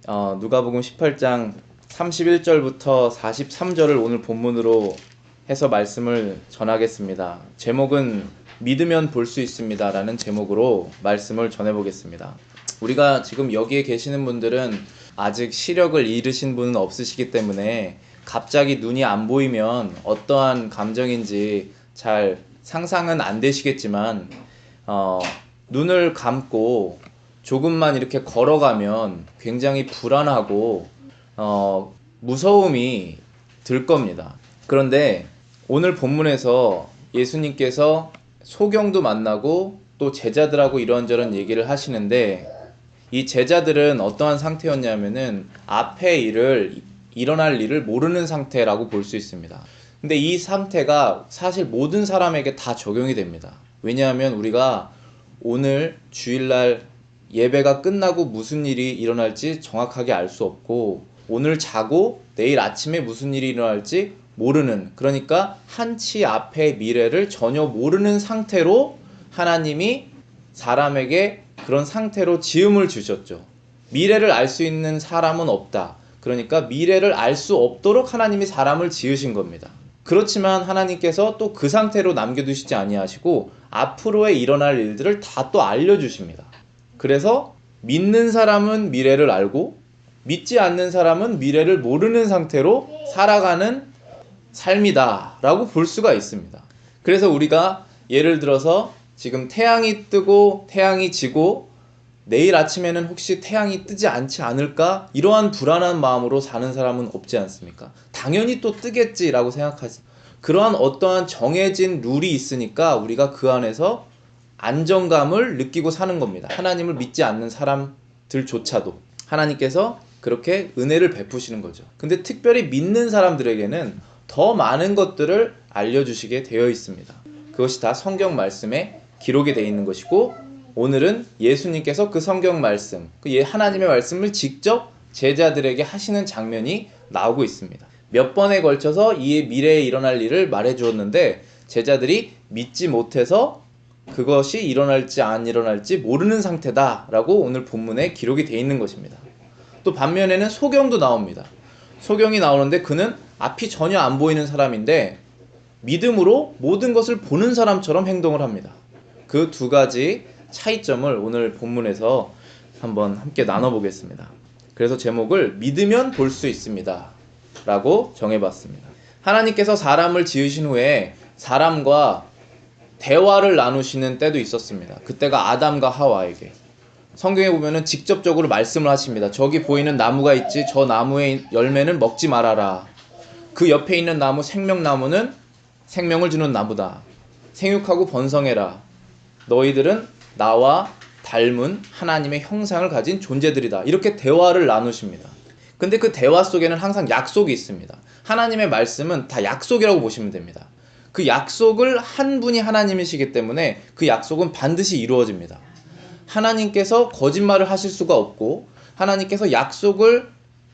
누가복음 18장 31절부터 43절을 오늘 본문으로 해서 말씀을 전하겠습니다. 제목은 믿으면 볼 수 있습니다 라는 제목으로 말씀을 전해보겠습니다. 우리가 지금 여기에 계시는 분들은 아직 시력을 잃으신 분은 없으시기 때문에 갑자기 눈이 안 보이면 어떠한 감정인지 잘 상상은 안 되시겠지만 눈을 감고 조금만 이렇게 걸어가면 굉장히 불안하고 무서움이 들 겁니다. 그런데 오늘 본문에서 예수님께서 소경도 만나고 또 제자들하고 이런저런 얘기를 하시는데, 이 제자들은 어떠한 상태였냐면은 앞에 일어날 일을 모르는 상태라고 볼 수 있습니다. 근데 이 상태가 사실 모든 사람에게 다 적용이 됩니다. 왜냐하면 우리가 오늘 주일날 예배가 끝나고 무슨 일이 일어날지 정확하게 알 수 없고, 오늘 자고 내일 아침에 무슨 일이 일어날지 모르는, 그러니까 한치 앞의 미래를 전혀 모르는 상태로 하나님이 사람에게 그런 상태로 지음을 주셨죠. 미래를 알 수 있는 사람은 없다. 그러니까 미래를 알 수 없도록 하나님이 사람을 지으신 겁니다. 그렇지만 하나님께서 또 그 상태로 남겨두시지 아니하시고 앞으로의 일어날 일들을 다 또 알려주십니다. 그래서 믿는 사람은 미래를 알고 믿지 않는 사람은 미래를 모르는 상태로 살아가는 삶이다 라고 볼 수가 있습니다. 그래서 우리가 예를 들어서 지금 태양이 뜨고 태양이 지고 내일 아침에는 혹시 태양이 뜨지 않지 않을까, 이러한 불안한 마음으로 사는 사람은 없지 않습니까? 당연히 또 뜨겠지라고 생각하지. 그러한 어떠한 정해진 룰이 있으니까 우리가 그 안에서 안정감을 느끼고 사는 겁니다. 하나님을 믿지 않는 사람들조차도 하나님께서 그렇게 은혜를 베푸시는 거죠. 근데 특별히 믿는 사람들에게는 더 많은 것들을 알려주시게 되어 있습니다. 그것이 다 성경 말씀에 기록이 되어 있는 것이고, 오늘은 예수님께서 그 성경 말씀, 하나님의 말씀을 직접 제자들에게 하시는 장면이 나오고 있습니다. 몇 번에 걸쳐서 이 미래에 일어날 일을 말해 주었는데 제자들이 믿지 못해서 그것이 일어날지 안 일어날지 모르는 상태다라고 오늘 본문에 기록이 되어 있는 것입니다. 또 반면에는 소경도 나옵니다. 소경이 나오는데 그는 앞이 전혀 안 보이는 사람인데 믿음으로 모든 것을 보는 사람처럼 행동을 합니다. 그 두 가지 차이점을 오늘 본문에서 한번 함께 나눠보겠습니다. 그래서 제목을 믿으면 볼 수 있습니다 라고 정해봤습니다. 하나님께서 사람을 지으신 후에 사람과 대화를 나누시는 때도 있었습니다. 그때가 아담과 하와에게. 성경에 보면은 직접적으로 말씀을 하십니다. 저기 보이는 나무가 있지, 저 나무의 열매는 먹지 말아라. 그 옆에 있는 나무, 생명나무는 생명을 주는 나무다. 생육하고 번성해라. 너희들은 나와 닮은 하나님의 형상을 가진 존재들이다. 이렇게 대화를 나누십니다. 근데 그 대화 속에는 항상 약속이 있습니다. 하나님의 말씀은 다 약속이라고 보시면 됩니다. 그 약속을 한 분이 하나님이시기 때문에 그 약속은 반드시 이루어집니다. 하나님께서 거짓말을 하실 수가 없고 하나님께서 약속을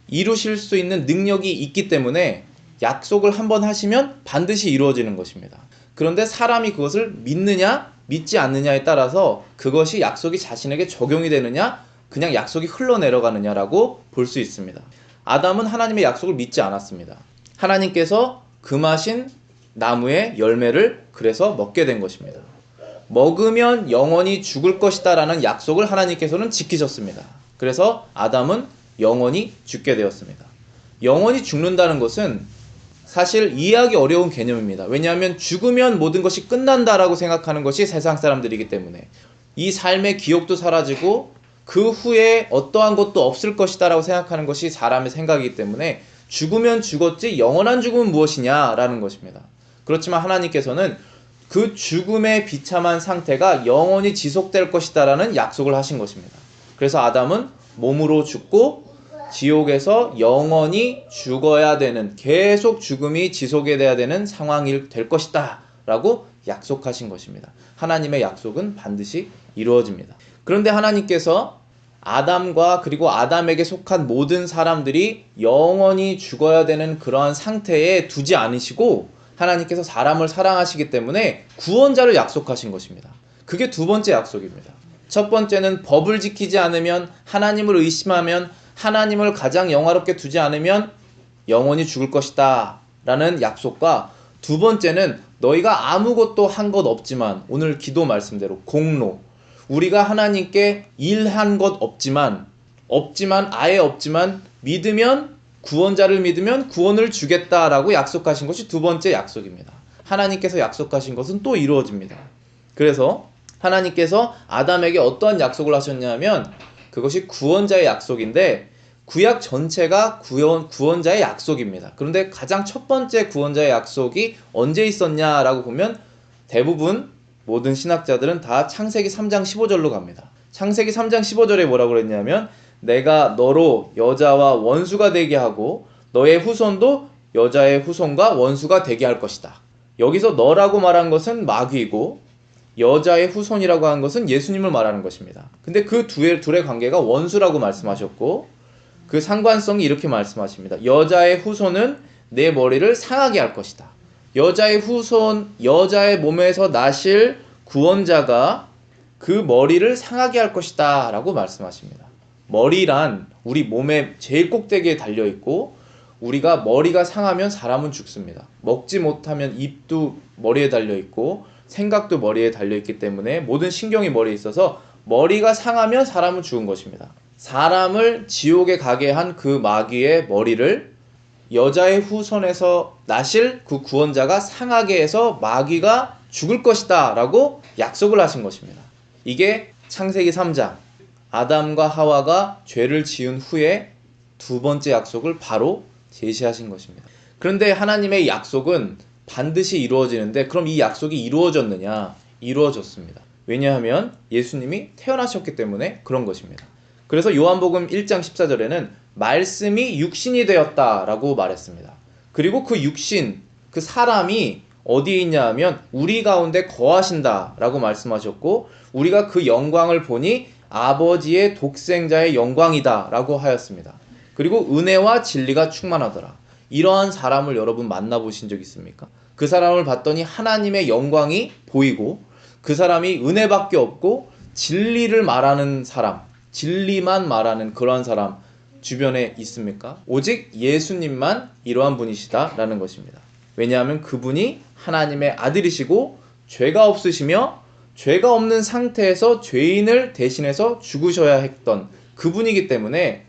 이루실 수 있는 능력이 있기 때문에 약속을 한번 하시면 반드시 이루어지는 것입니다. 그런데 사람이 그것을 믿느냐 믿지 않느냐에 따라서 그것이 약속이 자신에게 적용이 되느냐, 그냥 약속이 흘러내려가느냐라고 볼 수 있습니다. 아담은 하나님의 약속을 믿지 않았습니다. 하나님께서 금하신 나무의 열매를 그래서 먹게 된 것입니다. 먹으면 영원히 죽을 것이다 라는 약속을 하나님께서는 지키셨습니다. 그래서 아담은 영원히 죽게 되었습니다. 영원히 죽는다는 것은 사실 이해하기 어려운 개념입니다. 왜냐하면 죽으면 모든 것이 끝난다라고 생각하는 것이 세상 사람들이기 때문에, 이 삶의 기억도 사라지고 그 후에 어떠한 것도 없을 것이다 라고 생각하는 것이 사람의 생각이기 때문에 죽으면 죽었지 영원한 죽음은 무엇이냐라는 것입니다. 그렇지만 하나님께서는 그 죽음의 비참한 상태가 영원히 지속될 것이다 라는 약속을 하신 것입니다. 그래서 아담은 몸으로 죽고 지옥에서 영원히 죽어야 되는, 계속 죽음이 지속이 돼야 되는 상황이 될 것이다 라고 약속하신 것입니다. 하나님의 약속은 반드시 이루어집니다. 그런데 하나님께서 아담과 그리고 아담에게 속한 모든 사람들이 영원히 죽어야 되는 그러한 상태에 두지 않으시고 하나님께서 사람을 사랑하시기 때문에 구원자를 약속하신 것입니다. 그게 두 번째 약속입니다. 첫 번째는 법을 지키지 않으면, 하나님을 의심하면 하나님을 가장 영화롭게 두지 않으면 영원히 죽을 것이다 라는 약속과, 두 번째는 너희가 아무것도 한 것 없지만, 오늘 기도 말씀대로 공로, 우리가 하나님께 일한 것 없지만 아예 없지만 믿으면, 구원자를 믿으면 구원을 주겠다라고 약속하신 것이 두 번째 약속입니다. 하나님께서 약속하신 것은 또 이루어집니다. 그래서 하나님께서 아담에게 어떠한 약속을 하셨냐면 그것이 구원자의 약속인데, 구약 전체가 구원자의 약속입니다. 그런데 가장 첫 번째 구원자의 약속이 언제 있었냐라고 보면 대부분 모든 신학자들은 다 창세기 3장 15절로 갑니다. 창세기 3장 15절에 뭐라고 그랬냐면, 내가 너로 여자와 원수가 되게 하고 너의 후손도 여자의 후손과 원수가 되게 할 것이다. 여기서 너라고 말한 것은 마귀이고 여자의 후손이라고 하는 것은 예수님을 말하는 것입니다. 근데 그 둘의 관계가 원수라고 말씀하셨고, 그 상관성이 이렇게 말씀하십니다. 여자의 후손은 내 머리를 상하게 할 것이다. 여자의 후손, 여자의 몸에서 나실 구원자가 그 머리를 상하게 할 것이다 라고 말씀하십니다. 머리란 우리 몸의 제일 꼭대기에 달려있고, 우리가 머리가 상하면 사람은 죽습니다. 먹지 못하면 입도 머리에 달려있고 생각도 머리에 달려있기 때문에 모든 신경이 머리에 있어서 머리가 상하면 사람은 죽은 것입니다. 사람을 지옥에 가게 한 그 마귀의 머리를 여자의 후손에서 나실 그 구원자가 상하게 해서 마귀가 죽을 것이다 라고 약속을 하신 것입니다. 이게 창세기 3장 아담과 하와가 죄를 지은 후에 두 번째 약속을 바로 제시하신 것입니다. 그런데 하나님의 약속은 반드시 이루어지는데, 그럼 이 약속이 이루어졌느냐? 이루어졌습니다. 왜냐하면 예수님이 태어나셨기 때문에 그런 것입니다. 그래서 요한복음 1장 14절에는 말씀이 육신이 되었다라고 말했습니다. 그리고 그 육신, 그 사람이 어디에 있냐 하면 우리 가운데 거하신다라고 말씀하셨고, 우리가 그 영광을 보니 아버지의 독생자의 영광이다라고 하였습니다. 그리고 은혜와 진리가 충만하더라. 이러한 사람을 여러분 만나보신 적 있습니까? 그 사람을 봤더니 하나님의 영광이 보이고, 그 사람이 은혜밖에 없고 진리를 말하는 사람, 진리만 말하는 그러한 사람 주변에 있습니까? 오직 예수님만 이러한 분이시다라는 것입니다. 왜냐하면 그분이 하나님의 아들이시고 죄가 없으시며 죄가 없는 상태에서 죄인을 대신해서 죽으셔야 했던 그분이기 때문에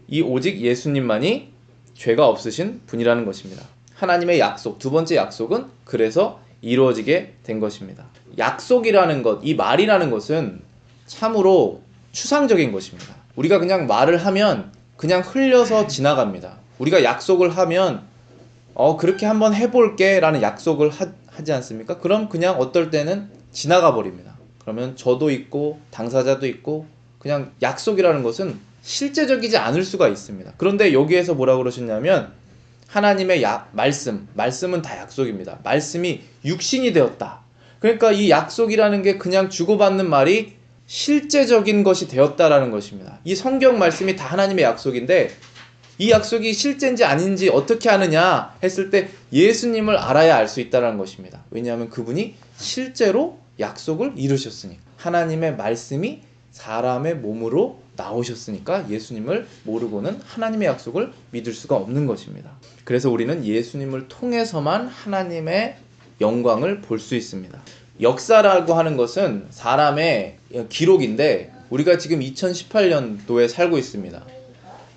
이 오직 예수님만이 죄가 없으신 분이라는 것입니다. 하나님의 약속, 두 번째 약속은 그래서 이루어지게 된 것입니다. 약속이라는 것, 이 말이라는 것은 참으로 추상적인 것입니다. 우리가 그냥 말을 하면 그냥 흘려서 지나갑니다. 우리가 약속을 하면 그렇게 한번 해볼게 라는 약속을 하지 않습니까? 그럼 그냥 어떨 때는 지나가 버립니다. 그러면 저도 있고 당사자도 있고, 그냥 약속이라는 것은 실제적이지 않을 수가 있습니다. 그런데 여기에서 뭐라고 그러셨냐면, 하나님의 말씀은 다 약속입니다. 말씀이 육신이 되었다. 그러니까 이 약속이라는 게 그냥 주고받는 말이 실제적인 것이 되었다라는 것입니다. 이 성경 말씀이 다 하나님의 약속인데, 이 약속이 실제인지 아닌지 어떻게 아느냐 했을 때 예수님을 알아야 알 수 있다는 것입니다. 왜냐하면 그분이 실제로 약속을 이루셨으니까. 하나님의 말씀이 사람의 몸으로 나오셨으니까 예수님을 모르고는 하나님의 약속을 믿을 수가 없는 것입니다. 그래서 우리는 예수님을 통해서만 하나님의 영광을 볼 수 있습니다. 역사라고 하는 것은 사람의 기록인데, 우리가 지금 2018년도에 살고 있습니다.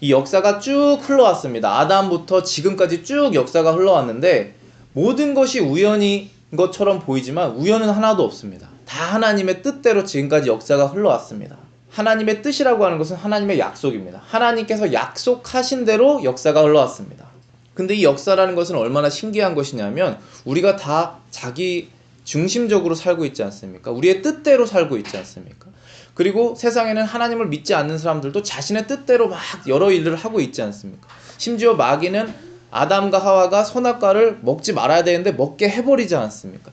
이 역사가 쭉 흘러왔습니다. 아담부터 지금까지 쭉 역사가 흘러왔는데, 모든 것이 우연인 것처럼 보이지만 우연은 하나도 없습니다. 다 하나님의 뜻대로 지금까지 역사가 흘러왔습니다. 하나님의 뜻이라고 하는 것은 하나님의 약속입니다. 하나님께서 약속하신 대로 역사가 흘러왔습니다. 근데 이 역사라는 것은 얼마나 신기한 것이냐면, 우리가 다 자기 중심적으로 살고 있지 않습니까? 우리의 뜻대로 살고 있지 않습니까? 그리고 세상에는 하나님을 믿지 않는 사람들도 자신의 뜻대로 막 여러 일들을 하고 있지 않습니까? 심지어 마귀는 아담과 하와가 선악과를 먹지 말아야 되는데 먹게 해버리지 않습니까?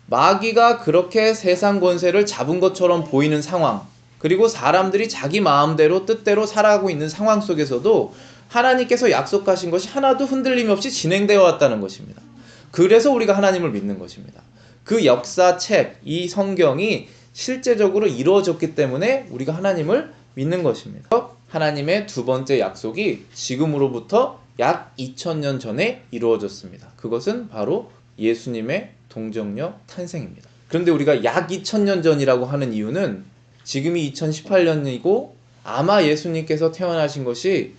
마귀가 그렇게 세상 권세를 잡은 것처럼 보이는 상황, 그리고 사람들이 자기 마음대로 뜻대로 살아가고 있는 상황 속에서도 하나님께서 약속하신 것이 하나도 흔들림 없이 진행되어 왔다는 것입니다. 그래서 우리가 하나님을 믿는 것입니다. 그 역사책, 이 성경이 실제적으로 이루어졌기 때문에 우리가 하나님을 믿는 것입니다. 하나님의 두 번째 약속이 지금으로부터 약 2000년 전에 이루어졌습니다. 그것은 바로 예수님의 동정녀 탄생입니다. 그런데 우리가 약 2000년 전이라고 하는 이유는 지금이 2018년이고 아마 예수님께서 태어나신 것이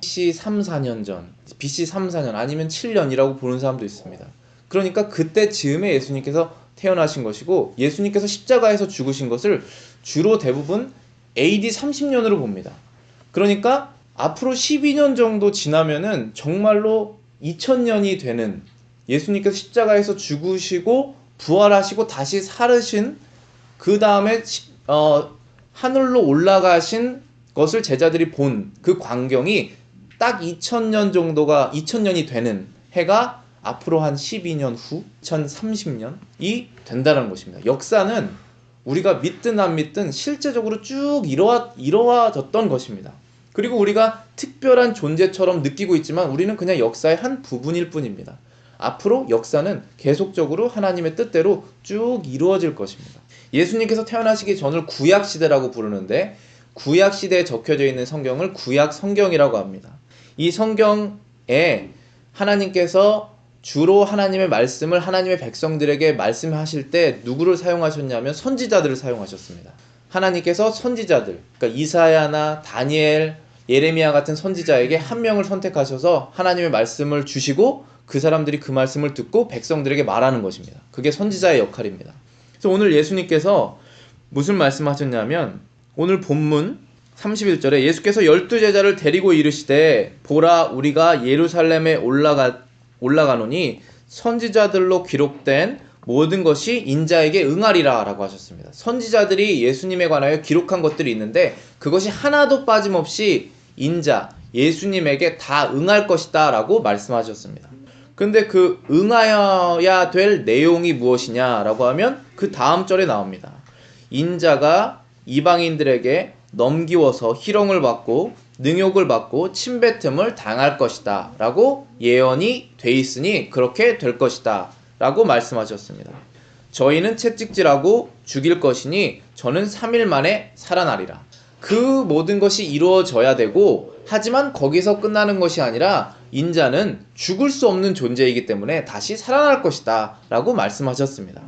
BC 3, 4년 전, BC 3, 4년 아니면 7년이라고 보는 사람도 있습니다. 그러니까 그때 즈음에 예수님께서 태어나신 것이고 예수님께서 십자가에서 죽으신 것을 주로 대부분 AD 30년으로 봅니다. 그러니까 앞으로 12년 정도 지나면은 정말로 2000년이 되는 예수님께서 십자가에서 죽으시고 부활하시고 다시 살으신 그 다음에 하늘로 올라가신 것을 제자들이 본 그 광경이 딱 2000년이 되는 해가 앞으로 한 12년 후 2030년이 된다는 것입니다. 역사는 우리가 믿든 안 믿든 실제적으로 쭉 이루어졌던 것입니다. 그리고 우리가 특별한 존재처럼 느끼고 있지만 우리는 그냥 역사의 한 부분일 뿐입니다. 앞으로 역사는 계속적으로 하나님의 뜻대로 쭉 이루어질 것입니다. 예수님께서 태어나시기 전을 구약시대라고 부르는데 구약시대에 적혀져 있는 성경을 구약성경이라고 합니다. 이 성경에 하나님께서 주로 하나님의 말씀을 하나님의 백성들에게 말씀하실 때 누구를 사용하셨냐면 선지자들을 사용하셨습니다. 하나님께서 선지자들, 그러니까 이사야나 다니엘, 예레미야 같은 선지자에게 한 명을 선택하셔서 하나님의 말씀을 주시고 그 사람들이 그 말씀을 듣고 백성들에게 말하는 것입니다. 그게 선지자의 역할입니다. 그래서 오늘 예수님께서 무슨 말씀하셨냐면 오늘 본문 31절에 예수께서 12제자를 데리고 이르시되 보라 우리가 예루살렘에 올라가노니 선지자들로 기록된 모든 것이 인자에게 응하리라 라고 하셨습니다. 선지자들이 예수님에 관하여 기록한 것들이 있는데 그것이 하나도 빠짐없이 인자, 예수님에게 다 응할 것이다 라고 말씀하셨습니다. 근데 그 응하여야 될 내용이 무엇이냐라고 하면 그 다음 절에 나옵니다. 인자가 이방인들에게 넘기워서 희롱을 받고 능욕을 받고 침뱉음을 당할 것이다 라고 예언이 돼 있으니 그렇게 될 것이다 라고 말씀하셨습니다. 저희는 채찍질하고 죽일 것이니 저는 3일 만에 살아나리라. 그 모든 것이 이루어져야 되고 하지만 거기서 끝나는 것이 아니라 인자는 죽을 수 없는 존재이기 때문에 다시 살아날 것이다 라고 말씀하셨습니다.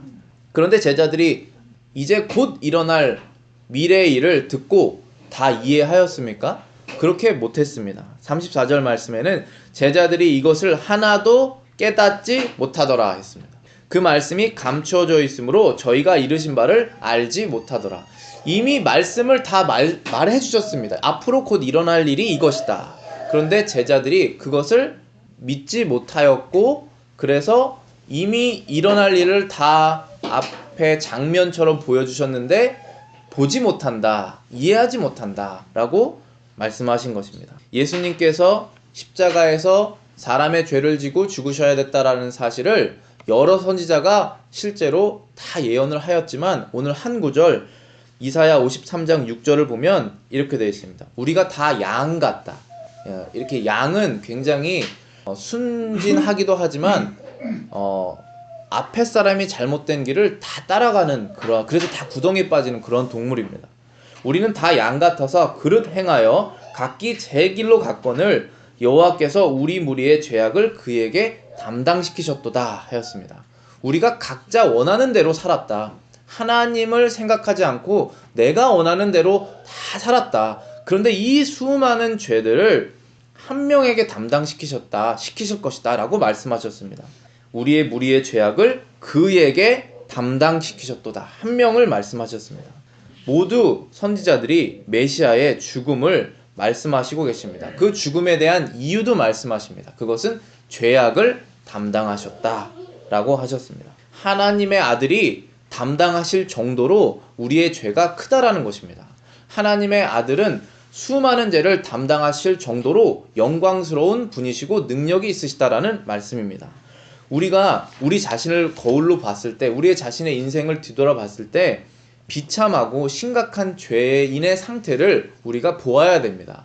그런데 제자들이 이제 곧 일어날 미래의 일을 듣고 다 이해하였습니까? 그렇게 못했습니다. 34절 말씀에는 제자들이 이것을 하나도 깨닫지 못하더라 했습니다. 그 말씀이 감추어져 있으므로 저희가 이르신 바를 알지 못하더라. 이미 말씀을 다 말해 주셨습니다. 앞으로 곧 일어날 일이 이것이다. 그런데 제자들이 그것을 믿지 못하였고 그래서 이미 일어날 일을 다 앞에 장면처럼 보여주셨는데 보지 못한다, 이해하지 못한다 라고 말씀하신 것입니다. 예수님께서 십자가에서 사람의 죄를 지고 죽으셔야 됐다라는 사실을 여러 선지자가 실제로 다 예언을 하였지만 오늘 한 구절 이사야 53장 6절을 보면 이렇게 되어 있습니다. 우리가 다 양 같다. 이렇게 양은 굉장히 순진하기도 하지만 앞에 사람이 잘못된 길을 다 따라가는 그래서 다 구덩이에 빠지는 그런 동물입니다. 우리는 다 양 같아서 그릇 행하여 각기 제 길로 갔거늘 여호와께서 우리 무리의 죄악을 그에게 담당시키셨도다 하였습니다. 우리가 각자 원하는 대로 살았다. 하나님을 생각하지 않고 내가 원하는 대로 다 살았다. 그런데 이 수많은 죄들을 한 명에게 시키실 것이다 라고 말씀하셨습니다. 우리의 무리의 죄악을 그에게 담당시키셨도다. 한 명을 말씀하셨습니다. 모두 선지자들이 메시아의 죽음을 말씀하시고 계십니다. 그 죽음에 대한 이유도 말씀하십니다. 그것은 죄악을 담당하셨다 라고 하셨습니다. 하나님의 아들이 담당하실 정도로 우리의 죄가 크다라는 것입니다. 하나님의 아들은 수많은 죄를 담당하실 정도로 영광스러운 분이시고 능력이 있으시다라는 말씀입니다. 우리가 우리 자신을 거울로 봤을 때, 우리의 자신의 인생을 뒤돌아봤을 때 비참하고 심각한 죄인의 상태를 우리가 보아야 됩니다.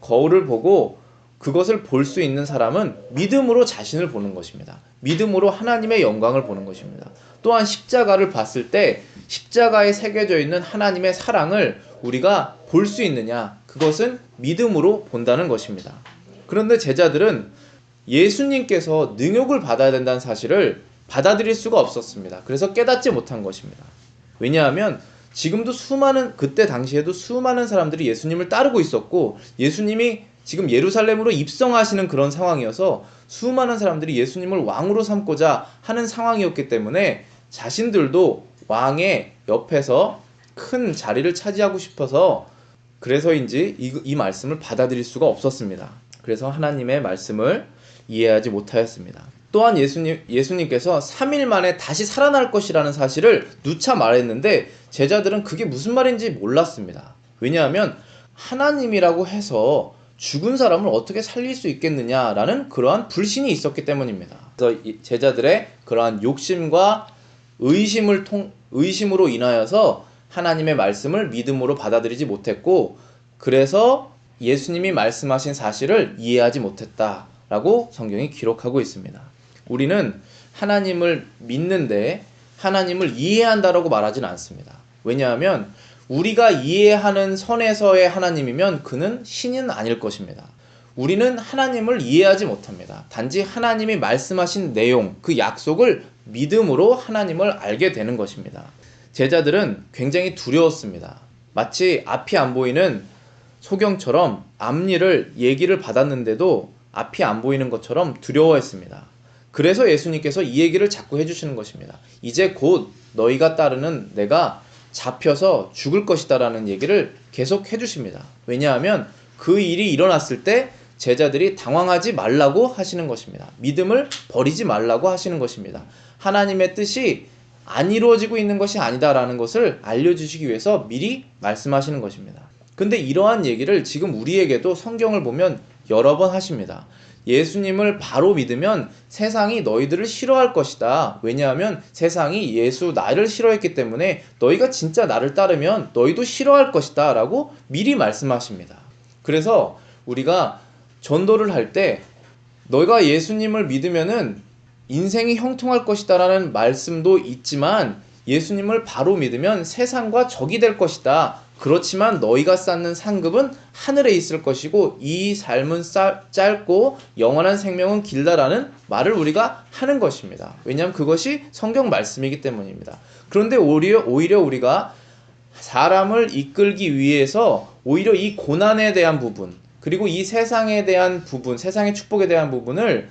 거울을 보고 그것을 볼 수 있는 사람은 믿음으로 자신을 보는 것입니다. 믿음으로 하나님의 영광을 보는 것입니다. 또한 십자가를 봤을 때 십자가에 새겨져 있는 하나님의 사랑을 우리가 볼 수 있느냐, 그것은 믿음으로 본다는 것입니다. 그런데 제자들은 예수님께서 능욕을 받아야 된다는 사실을 받아들일 수가 없었습니다. 그래서 깨닫지 못한 것입니다. 왜냐하면 지금도 그때 당시에도 수많은 사람들이 예수님을 따르고 있었고, 예수님이 지금 예루살렘으로 입성하시는 그런 상황이어서 수많은 사람들이 예수님을 왕으로 삼고자 하는 상황이었기 때문에 자신들도 왕의 옆에서 큰 자리를 차지하고 싶어서, 그래서인지 이 말씀을 받아들일 수가 없었습니다. 그래서 하나님의 말씀을 이해하지 못하였습니다. 또한 예수님께서 3일 만에 다시 살아날 것이라는 사실을 누차 말했는데 제자들은 그게 무슨 말인지 몰랐습니다. 왜냐하면 하나님이라고 해서 죽은 사람을 어떻게 살릴 수 있겠느냐라는 그러한 불신이 있었기 때문입니다. 그래서 제자들의 그러한 욕심과 의심으로 인하여서 하나님의 말씀을 믿음으로 받아들이지 못했고, 그래서 예수님이 말씀하신 사실을 이해하지 못했다라고 성경이 기록하고 있습니다. 우리는 하나님을 믿는데 하나님을 이해한다라고 말하진 않습니다. 왜냐하면 우리가 이해하는 선에서의 하나님이면 그는 신은 아닐 것입니다. 우리는 하나님을 이해하지 못합니다. 단지 하나님이 말씀하신 내용, 그 약속을 믿음으로 하나님을 알게 되는 것입니다. 제자들은 굉장히 두려웠습니다. 마치 앞이 안 보이는 소경처럼 앞일을 얘기를 받았는데도 앞이 안 보이는 것처럼 두려워했습니다. 그래서 예수님께서 이 얘기를 자꾸 해주시는 것입니다. 이제 곧 너희가 따르는 내가 잡혀서 죽을 것이다 라는 얘기를 계속 해주십니다. 왜냐하면 그 일이 일어났을 때 제자들이 당황하지 말라고 하시는 것입니다. 믿음을 버리지 말라고 하시는 것입니다. 하나님의 뜻이 안 이루어지고 있는 것이 아니다라는 것을 알려주시기 위해서 미리 말씀하시는 것입니다. 근데 이러한 얘기를 지금 우리에게도 성경을 보면 여러 번 하십니다. 예수님을 바로 믿으면 세상이 너희들을 싫어할 것이다. 왜냐하면 세상이 나를 싫어했기 때문에 너희가 진짜 나를 따르면 너희도 싫어할 것이다 라고 미리 말씀하십니다. 그래서 우리가 전도를 할 때 너희가 예수님을 믿으면은 인생이 형통할 것이다 라는 말씀도 있지만, 예수님을 바로 믿으면 세상과 적이 될 것이다. 그렇지만 너희가 쌓는 상급은 하늘에 있을 것이고 이 삶은 짧고 영원한 생명은 길다라는 말을 우리가 하는 것입니다. 왜냐하면 그것이 성경 말씀이기 때문입니다. 그런데 오히려 우리가 사람을 이끌기 위해서 오히려 이 고난에 대한 부분, 그리고 이 세상에 대한 부분, 세상의 축복에 대한 부분을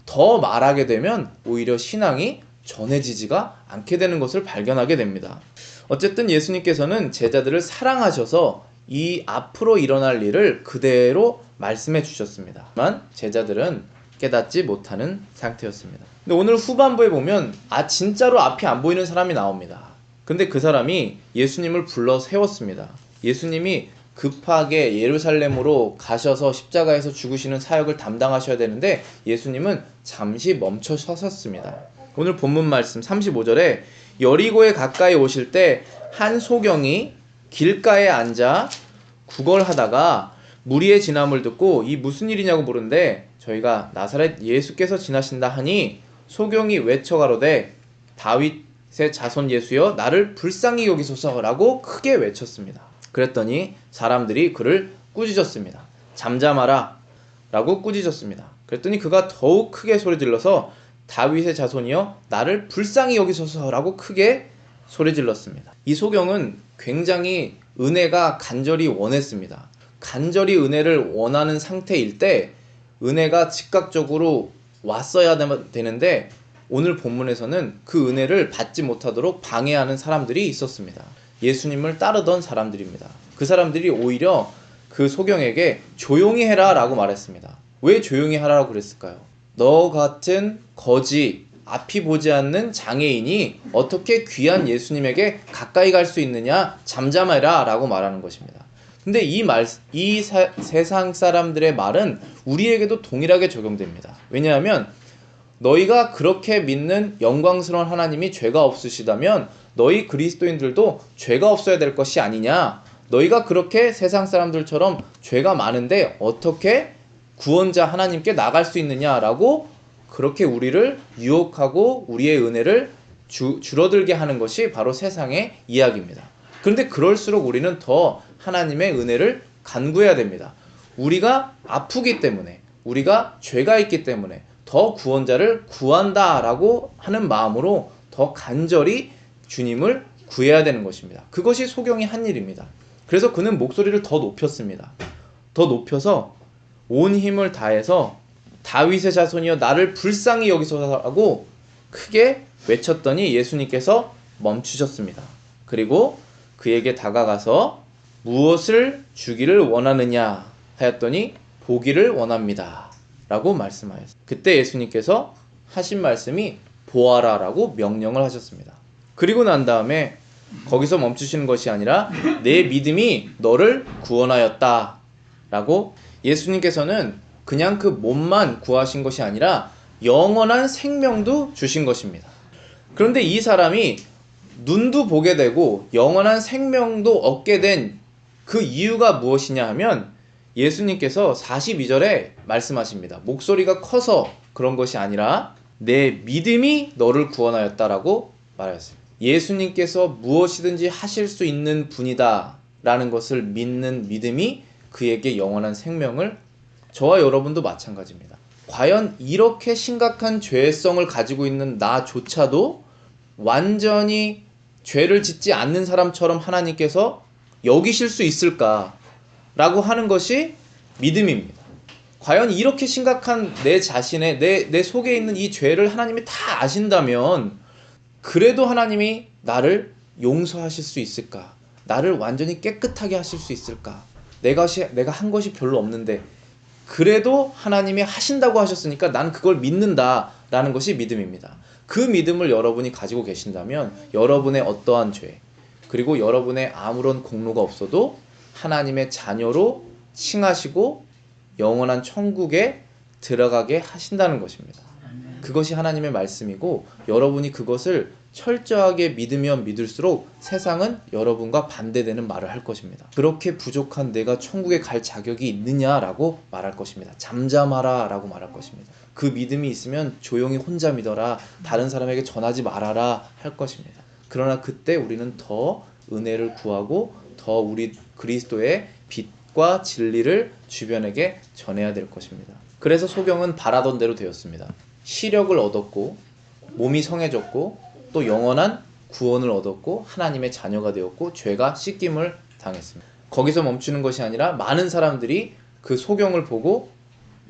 더 말하게 되면 오히려 신앙이 전해지지가 않게 되는 것을 발견하게 됩니다. 어쨌든 예수님께서는 제자들을 사랑하셔서 이 앞으로 일어날 일을 그대로 말씀해 주셨습니다. 하지만 제자들은 깨닫지 못하는 상태였습니다. 근데 오늘 후반부에 보면 진짜로 앞이 안 보이는 사람이 나옵니다. 근데 그 사람이 예수님을 불러 세웠습니다. 예수님이 급하게 예루살렘으로 가셔서 십자가에서 죽으시는 사역을 담당하셔야 되는데 예수님은 잠시 멈춰 서셨습니다. 오늘 본문 말씀 35절에 여리고에 가까이 오실 때 한 소경이 길가에 앉아 구걸하다가 무리의 진함을 듣고 이 무슨 일이냐고 물은데 저희가 나사렛 예수께서 지나신다 하니 소경이 외쳐가로되 다윗의 자손 예수여 나를 불쌍히 여기소서라고 크게 외쳤습니다. 그랬더니 사람들이 그를 꾸짖었습니다. 잠잠하라 라고 꾸짖었습니다. 그랬더니 그가 더욱 크게 소리질러서 다윗의 자손이여 나를 불쌍히 여기소서라고 크게 소리질렀습니다. 이 소경은 굉장히 은혜가 간절히 원했습니다. 간절히 은혜를 원하는 상태일 때 은혜가 즉각적으로 왔어야 되는데 오늘 본문에서는 그 은혜를 받지 못하도록 방해하는 사람들이 있었습니다. 예수님을 따르던 사람들입니다. 그 사람들이 오히려 그 소경에게 조용히 해라 라고 말했습니다. 왜 조용히 하라고 그랬을까요? 너 같은 거지, 앞이 보지 않는 장애인이 어떻게 귀한 예수님에게 가까이 갈 수 있느냐, 잠잠해라 라고 말하는 것입니다. 근데 이 세상 사람들의 말은 우리에게도 동일하게 적용됩니다. 왜냐하면 너희가 그렇게 믿는 영광스러운 하나님이 죄가 없으시다면 너희 그리스도인들도 죄가 없어야 될 것이 아니냐, 너희가 그렇게 세상 사람들처럼 죄가 많은데 어떻게 구원자 하나님께 나갈 수 있느냐라고 그렇게 우리를 유혹하고 우리의 은혜를 줄어들게 하는 것이 바로 세상의 이야기입니다. 그런데 그럴수록 우리는 더 하나님의 은혜를 간구해야 됩니다. 우리가 아프기 때문에, 우리가 죄가 있기 때문에 더 구원자를 구한다라고 하는 마음으로 더 간절히 주님을 구해야 되는 것입니다. 그것이 소경이 한 일입니다. 그래서 그는 목소리를 더 높였습니다. 더 높여서 온 힘을 다해서 다윗의 자손이여 나를 불쌍히 여기소서라고 크게 외쳤더니 예수님께서 멈추셨습니다. 그리고 그에게 다가가서 무엇을 주기를 원하느냐 하였더니 보기를 원합니다 라고 말씀하였습니다. 그때 예수님께서 하신 말씀이 보아라 라고 명령을 하셨습니다. 그리고 난 다음에 거기서 멈추시는 것이 아니라 내 믿음이 너를 구원하였다 라고 예수님께서는 그냥 그 몸만 구하신 것이 아니라 영원한 생명도 주신 것입니다. 그런데 이 사람이 눈도 보게 되고 영원한 생명도 얻게 된 그 이유가 무엇이냐 하면 예수님께서 42절에 말씀하십니다. 목소리가 커서 그런 것이 아니라 내 믿음이 너를 구원하였다라고 말하였습니다. 예수님께서 무엇이든지 하실 수 있는 분이다 라는 것을 믿는 믿음이 그에게 영원한 생명을, 저와 여러분도 마찬가지입니다. 과연 이렇게 심각한 죄성을 가지고 있는 나조차도 완전히 죄를 짓지 않는 사람처럼 하나님께서 여기실 수 있을까 라고 하는 것이 믿음입니다. 과연 이렇게 심각한 내 자신의 내 속에 있는 이 죄를 하나님이 다 아신다면 그래도 하나님이 나를 용서하실 수 있을까? 나를 완전히 깨끗하게 하실 수 있을까? 내가 한 것이 별로 없는데 그래도 하나님이 하신다고 하셨으니까 난 그걸 믿는다라는 것이 믿음입니다. 그 믿음을 여러분이 가지고 계신다면 여러분의 어떠한 죄, 그리고 여러분의 아무런 공로가 없어도 하나님의 자녀로 칭하시고 영원한 천국에 들어가게 하신다는 것입니다. 그것이 하나님의 말씀이고 여러분이 그것을 철저하게 믿으면 믿을수록 세상은 여러분과 반대되는 말을 할 것입니다. 그렇게 부족한 내가 천국에 갈 자격이 있느냐라고 말할 것입니다. 잠잠하라 라고 말할 것입니다. 그 믿음이 있으면 조용히 혼자 믿어라, 다른 사람에게 전하지 말아라 할 것입니다. 그러나 그때 우리는 더 은혜를 구하고 더 우리 그리스도의 빛과 진리를 주변에게 전해야 될 것입니다. 그래서 소경은 바라던 대로 되었습니다. 시력을 얻었고 몸이 성해졌고 또 영원한 구원을 얻었고 하나님의 자녀가 되었고 죄가 씻김을 당했습니다. 거기서 멈추는 것이 아니라 많은 사람들이 그 소경을 보고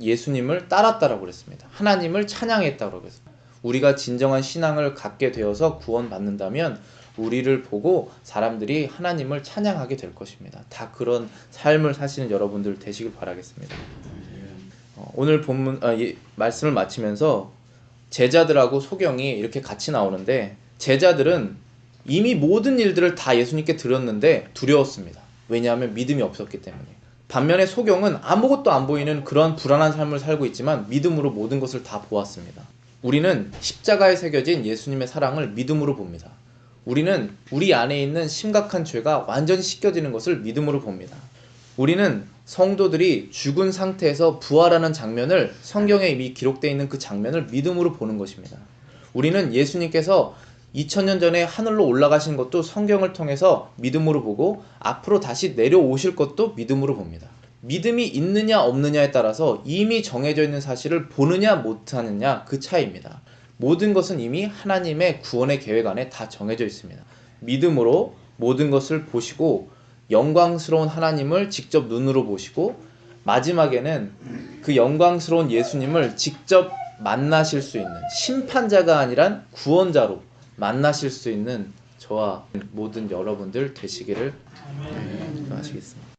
예수님을 따랐다라고 그랬습니다. 하나님을 찬양했다고 그랬습니다. 우리가 진정한 신앙을 갖게 되어서 구원받는다면 우리를 보고 사람들이 하나님을 찬양하게 될 것입니다. 다 그런 삶을 사시는 여러분들 되시길 바라겠습니다. 오늘 본문 말씀을 마치면서 제자들하고 소경이 이렇게 같이 나오는데 제자들은 이미 모든 일들을 다 예수님께 드렸는데 두려웠습니다. 왜냐하면 믿음이 없었기 때문에. 반면에 소경은 아무것도 안 보이는 그런 불안한 삶을 살고 있지만 믿음으로 모든 것을 다 보았습니다. 우리는 십자가에 새겨진 예수님의 사랑을 믿음으로 봅니다. 우리는 우리 안에 있는 심각한 죄가 완전히 씻겨지는 것을 믿음으로 봅니다. 우리는 성도들이 죽은 상태에서 부활하는 장면을, 성경에 이미 기록되어 있는 그 장면을 믿음으로 보는 것입니다. 우리는 예수님께서 2000년 전에 하늘로 올라가신 것도 성경을 통해서 믿음으로 보고 앞으로 다시 내려오실 것도 믿음으로 봅니다. 믿음이 있느냐 없느냐에 따라서 이미 정해져 있는 사실을 보느냐 못하느냐 그 차이입니다. 모든 것은 이미 하나님의 구원의 계획 안에 다 정해져 있습니다. 믿음으로 모든 것을 보시고 영광스러운 하나님을 직접 눈으로 보시고 마지막에는 그 영광스러운 예수님을 직접 만나실 수 있는, 심판자가 아니란 구원자로 만나실 수 있는 저와 모든 여러분들 되시기를 기도하시겠습니다.